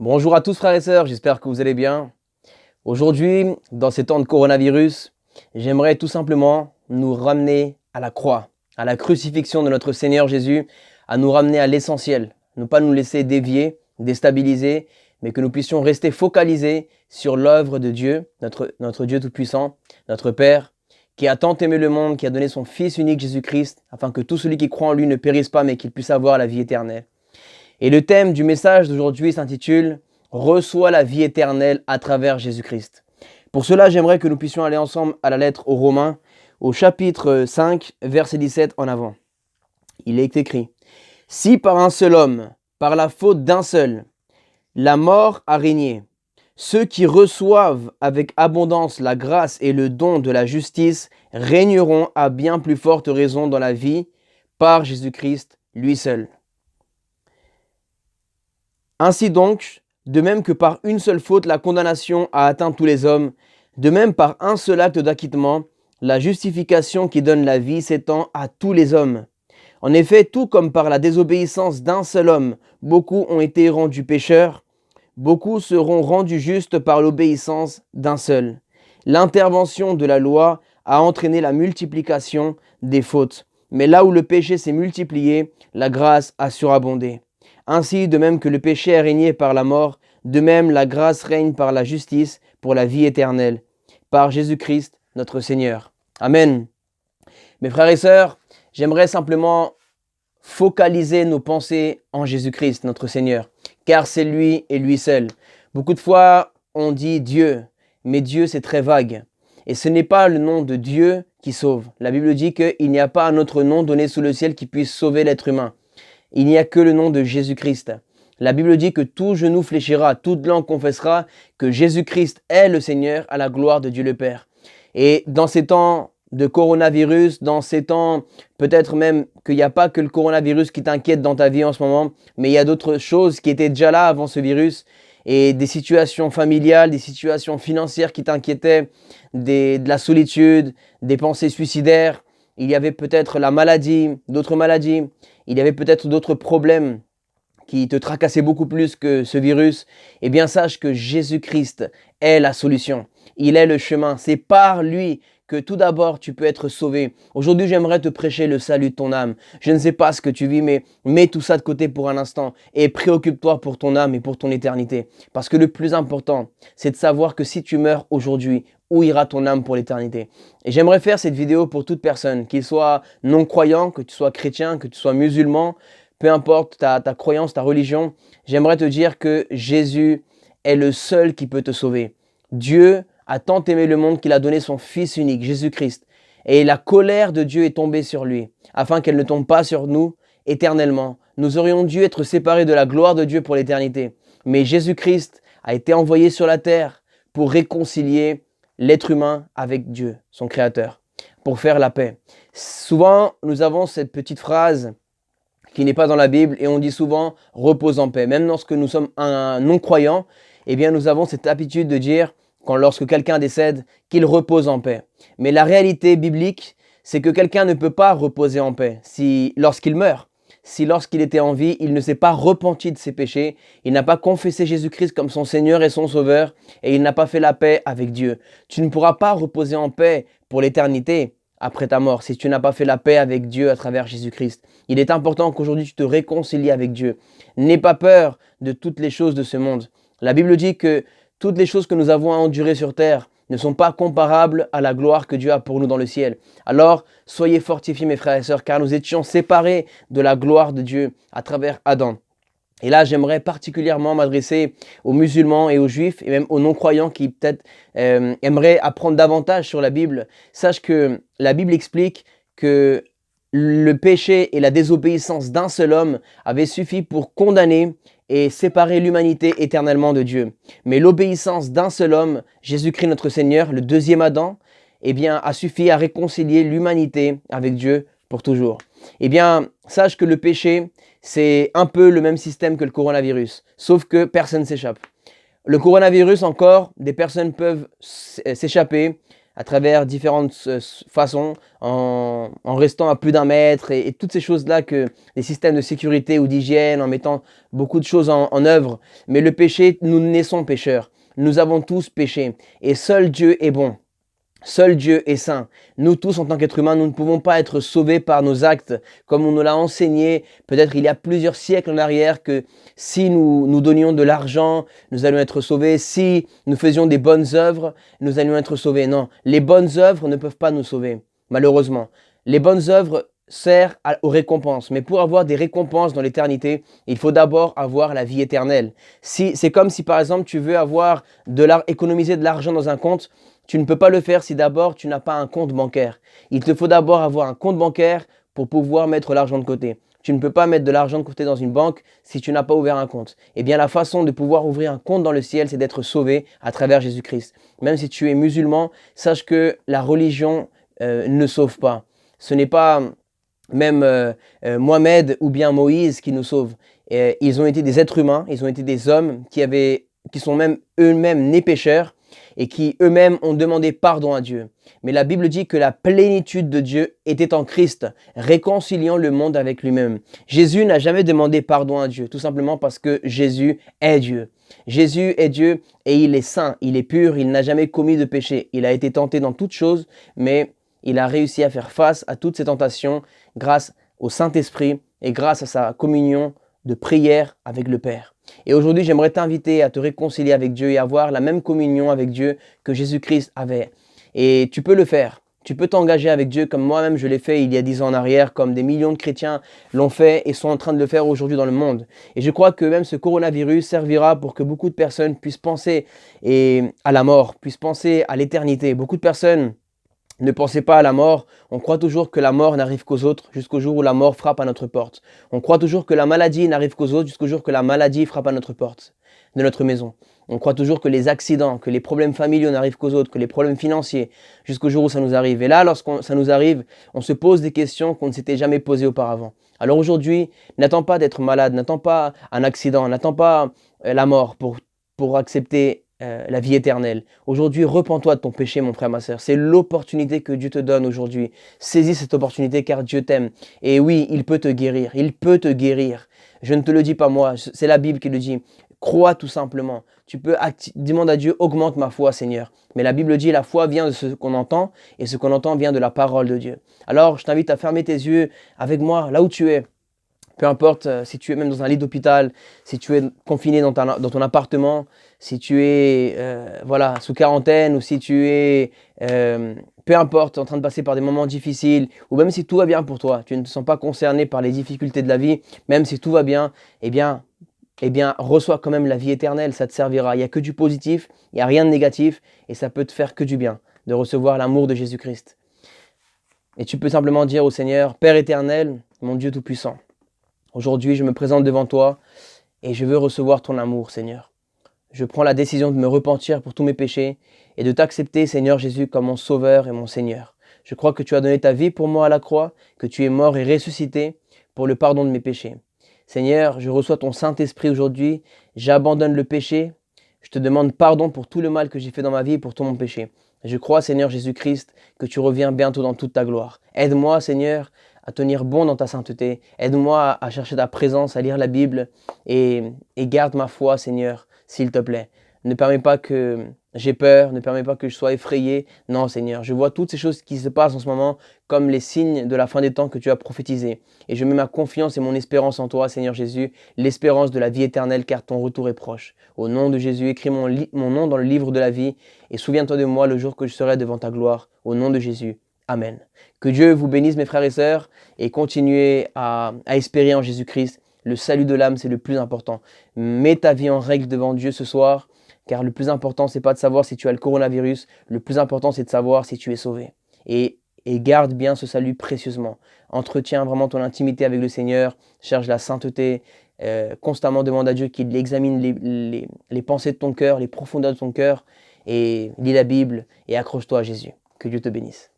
Bonjour à tous frères et sœurs, j'espère que vous allez bien. Aujourd'hui, dans ces temps de coronavirus, j'aimerais tout simplement nous ramener à la croix, à la crucifixion de notre Seigneur Jésus, à nous ramener à l'essentiel, ne pas nous laisser dévier, déstabiliser, mais que nous puissions rester focalisés sur l'œuvre de Dieu, notre Dieu Tout-Puissant, notre Père, qui a tant aimé le monde, qui a donné son Fils unique Jésus-Christ, afin que tout celui qui croit en lui ne périsse pas, mais qu'il puisse avoir la vie éternelle. Et le thème du message d'aujourd'hui s'intitule « Reçois la vie éternelle à travers Jésus-Christ ». Pour cela, j'aimerais que nous puissions aller ensemble à la lettre aux Romains, au chapitre 5, verset 17 en avant. Il est écrit « Si par un seul homme, par la faute d'un seul, la mort a régné, ceux qui reçoivent avec abondance la grâce et le don de la justice régneront à bien plus forte raison dans la vie par Jésus-Christ, lui seul. » Ainsi donc, de même que par une seule faute la condamnation a atteint tous les hommes, de même par un seul acte d'acquittement, la justification qui donne la vie s'étend à tous les hommes. En effet, tout comme par la désobéissance d'un seul homme, beaucoup ont été rendus pécheurs, beaucoup seront rendus justes par l'obéissance d'un seul. L'intervention de la loi a entraîné la multiplication des fautes, mais là où le péché s'est multiplié, la grâce a surabondé. Ainsi, de même que le péché a régné par la mort, de même la grâce règne par la justice pour la vie éternelle, par Jésus-Christ notre Seigneur. Amen. Mes frères et sœurs, j'aimerais simplement focaliser nos pensées en Jésus-Christ notre Seigneur, car c'est lui et lui seul. Beaucoup de fois, on dit Dieu, mais Dieu c'est très vague. Et ce n'est pas le nom de Dieu qui sauve. La Bible dit qu'il n'y a pas un autre nom donné sous le ciel qui puisse sauver l'être humain. Il n'y a que le nom de Jésus-Christ. La Bible dit que tout genou fléchira, toute langue confessera que Jésus-Christ est le Seigneur à la gloire de Dieu le Père. Et dans ces temps de coronavirus, dans ces temps, peut-être même qu'il n'y a pas que le coronavirus qui t'inquiète dans ta vie en ce moment, mais il y a d'autres choses qui étaient déjà là avant ce virus, et des situations familiales, des situations financières qui t'inquiétaient, de la solitude, des pensées suicidaires. Il y avait peut-être la maladie, d'autres maladies. Il y avait peut-être d'autres problèmes qui te tracassaient beaucoup plus que ce virus. Eh bien, sache que Jésus-Christ est la solution. Il est le chemin. C'est par lui que tout d'abord tu peux être sauvé. Aujourd'hui, j'aimerais te prêcher le salut de ton âme. Je ne sais pas ce que tu vis, mais mets tout ça de côté pour un instant et préoccupe-toi pour ton âme et pour ton éternité. Parce que le plus important, c'est de savoir que si tu meurs aujourd'hui, où ira ton âme pour l'éternité? Et j'aimerais faire cette vidéo pour toute personne, qu'il soit non-croyant, que tu sois chrétien, que tu sois musulman, peu importe ta croyance, ta religion, j'aimerais te dire que Jésus est le seul qui peut te sauver. Dieu a tant aimé le monde qu'il a donné son Fils unique, Jésus-Christ. Et la colère de Dieu est tombée sur lui, afin qu'elle ne tombe pas sur nous éternellement. Nous aurions dû être séparés de la gloire de Dieu pour l'éternité. Mais Jésus-Christ a été envoyé sur la terre pour réconcilier l'être humain avec Dieu, son Créateur, pour faire la paix. Souvent, nous avons cette petite phrase qui n'est pas dans la Bible et on dit souvent « repose en paix ». Même lorsque nous sommes un non-croyant, eh bien nous avons cette habitude de dire, lorsque quelqu'un décède, qu'il repose en paix. Mais la réalité biblique, c'est que quelqu'un ne peut pas reposer en paix lorsqu'il meurt. Si lorsqu'il était en vie, il ne s'est pas repenti de ses péchés, il n'a pas confessé Jésus-Christ comme son Seigneur et son Sauveur, et il n'a pas fait la paix avec Dieu. Tu ne pourras pas reposer en paix pour l'éternité après ta mort, si tu n'as pas fait la paix avec Dieu à travers Jésus-Christ. Il est important qu'aujourd'hui tu te réconcilies avec Dieu. N'aie pas peur de toutes les choses de ce monde. La Bible dit que toutes les choses que nous avons à endurer sur terre ne sont pas comparables à la gloire que Dieu a pour nous dans le ciel. Alors, soyez fortifiés mes frères et sœurs, car nous étions séparés de la gloire de Dieu à travers Adam. Et là, j'aimerais particulièrement m'adresser aux musulmans et aux juifs, et même aux non-croyants qui peut-être aimeraient apprendre davantage sur la Bible. Sache que la Bible explique que le péché et la désobéissance d'un seul homme avaient suffi pour condamner et séparer l'humanité éternellement de Dieu. Mais l'obéissance d'un seul homme, Jésus-Christ notre Seigneur, le deuxième Adam, eh bien, a suffi à réconcilier l'humanité avec Dieu pour toujours. Eh bien, sache que le péché, c'est un peu le même système que le coronavirus, sauf que personne ne s'échappe. Le coronavirus encore, des personnes peuvent s'échapper, à travers différentes façons, en restant à plus d'1 mètre et toutes ces choses-là que les systèmes de sécurité ou d'hygiène, en mettant beaucoup de choses en œuvre. Mais le péché, nous naissons pécheurs. Nous avons tous péché et seul Dieu est bon. Seul Dieu est saint. Nous tous, en tant qu'êtres humains, nous ne pouvons pas être sauvés par nos actes, comme on nous l'a enseigné peut-être il y a plusieurs siècles en arrière, que si nous donnions de l'argent, nous allions être sauvés. Si nous faisions des bonnes œuvres, nous allions être sauvés. Non, les bonnes œuvres ne peuvent pas nous sauver, malheureusement. Les bonnes œuvres servent aux récompenses. Mais pour avoir des récompenses dans l'éternité, il faut d'abord avoir la vie éternelle. C'est comme si, par exemple, tu veux économiser de l'argent dans un compte. Tu ne peux pas le faire si d'abord tu n'as pas un compte bancaire. Il te faut d'abord avoir un compte bancaire pour pouvoir mettre l'argent de côté. Tu ne peux pas mettre de l'argent de côté dans une banque si tu n'as pas ouvert un compte. Eh bien, la façon de pouvoir ouvrir un compte dans le ciel, c'est d'être sauvé à travers Jésus-Christ. Même si tu es musulman, sache que la religion ne sauve pas. Ce n'est pas même Mohamed ou bien Moïse qui nous sauvent. Ils ont été des êtres humains, ils ont été des hommes qui sont même eux-mêmes nés pécheurs et qui eux-mêmes ont demandé pardon à Dieu. Mais la Bible dit que la plénitude de Dieu était en Christ, réconciliant le monde avec lui-même. Jésus n'a jamais demandé pardon à Dieu, tout simplement parce que Jésus est Dieu. Jésus est Dieu et il est saint, il est pur, il n'a jamais commis de péché. Il a été tenté dans toutes choses, mais il a réussi à faire face à toutes ces tentations grâce au Saint-Esprit et grâce à sa communion de prière avec le Père. Et aujourd'hui, j'aimerais t'inviter à te réconcilier avec Dieu et avoir la même communion avec Dieu que Jésus-Christ avait. Et tu peux le faire. Tu peux t'engager avec Dieu comme moi-même je l'ai fait il y a 10 ans en arrière, comme des millions de chrétiens l'ont fait et sont en train de le faire aujourd'hui dans le monde. Et je crois que même ce coronavirus servira pour que beaucoup de personnes puissent penser à la mort, puissent penser à l'éternité. Beaucoup de personnes ne pensez pas à la mort, on croit toujours que la mort n'arrive qu'aux autres jusqu'au jour où la mort frappe à notre porte. On croit toujours que la maladie n'arrive qu'aux autres jusqu'au jour que la maladie frappe à notre porte de notre maison. On croit toujours que les accidents, que les problèmes familiaux n'arrivent qu'aux autres, que les problèmes financiers, jusqu'au jour où ça nous arrive. Et là, lorsque ça nous arrive, on se pose des questions qu'on ne s'était jamais posées auparavant. Alors aujourd'hui, n'attends pas d'être malade, n'attends pas un accident, n'attends pas la mort pour accepter la vie éternelle. Aujourd'hui, repens-toi de ton péché, mon frère, ma sœur. C'est l'opportunité que Dieu te donne aujourd'hui. Saisis cette opportunité car Dieu t'aime. Et oui, il peut te guérir. Il peut te guérir. Je ne te le dis pas moi, c'est la Bible qui le dit. Crois tout simplement. Tu peux demande à Dieu, augmente ma foi, Seigneur. Mais la Bible dit, la foi vient de ce qu'on entend et ce qu'on entend vient de la parole de Dieu. Alors, je t'invite à fermer tes yeux avec moi, là où tu es. Peu importe si tu es même dans un lit d'hôpital, si tu es confiné dans ton appartement, si tu es sous quarantaine ou si tu es, peu importe, en train de passer par des moments difficiles ou même si tout va bien pour toi, tu ne te sens pas concerné par les difficultés de la vie, même si tout va bien, eh bien, reçois quand même la vie éternelle, ça te servira. Il n'y a que du positif, il n'y a rien de négatif et ça peut te faire que du bien de recevoir l'amour de Jésus-Christ. Et tu peux simplement dire au Seigneur, Père éternel, mon Dieu Tout-Puissant, aujourd'hui, je me présente devant toi et je veux recevoir ton amour, Seigneur. Je prends la décision de me repentir pour tous mes péchés et de t'accepter, Seigneur Jésus, comme mon Sauveur et mon Seigneur. Je crois que tu as donné ta vie pour moi à la croix, que tu es mort et ressuscité pour le pardon de mes péchés. Seigneur, je reçois ton Saint-Esprit aujourd'hui, j'abandonne le péché, je te demande pardon pour tout le mal que j'ai fait dans ma vie et pour tout mon péché. Je crois, Seigneur Jésus-Christ, que tu reviens bientôt dans toute ta gloire. Aide-moi, Seigneur, à tenir bon dans ta sainteté. Aide-moi à chercher ta présence, à lire la Bible et garde ma foi, Seigneur, s'il te plaît. Ne permets pas que j'ai peur, ne permets pas que je sois effrayé. Non, Seigneur, je vois toutes ces choses qui se passent en ce moment comme les signes de la fin des temps que tu as prophétisés. Et je mets ma confiance et mon espérance en toi, Seigneur Jésus, l'espérance de la vie éternelle car ton retour est proche. Au nom de Jésus, écris mon nom dans le livre de la vie et souviens-toi de moi le jour que je serai devant ta gloire. Au nom de Jésus. Amen. Que Dieu vous bénisse, mes frères et sœurs, et continuez à espérer en Jésus-Christ. Le salut de l'âme, c'est le plus important. Mets ta vie en règle devant Dieu ce soir, car le plus important, c'est pas de savoir si tu as le coronavirus. Le plus important, c'est de savoir si tu es sauvé. Et garde bien ce salut précieusement. Entretiens vraiment ton intimité avec le Seigneur. Cherche la sainteté. Constamment demande à Dieu qu'il examine les pensées de ton cœur, les profondeurs de ton cœur. Et lis la Bible et accroche-toi à Jésus. Que Dieu te bénisse.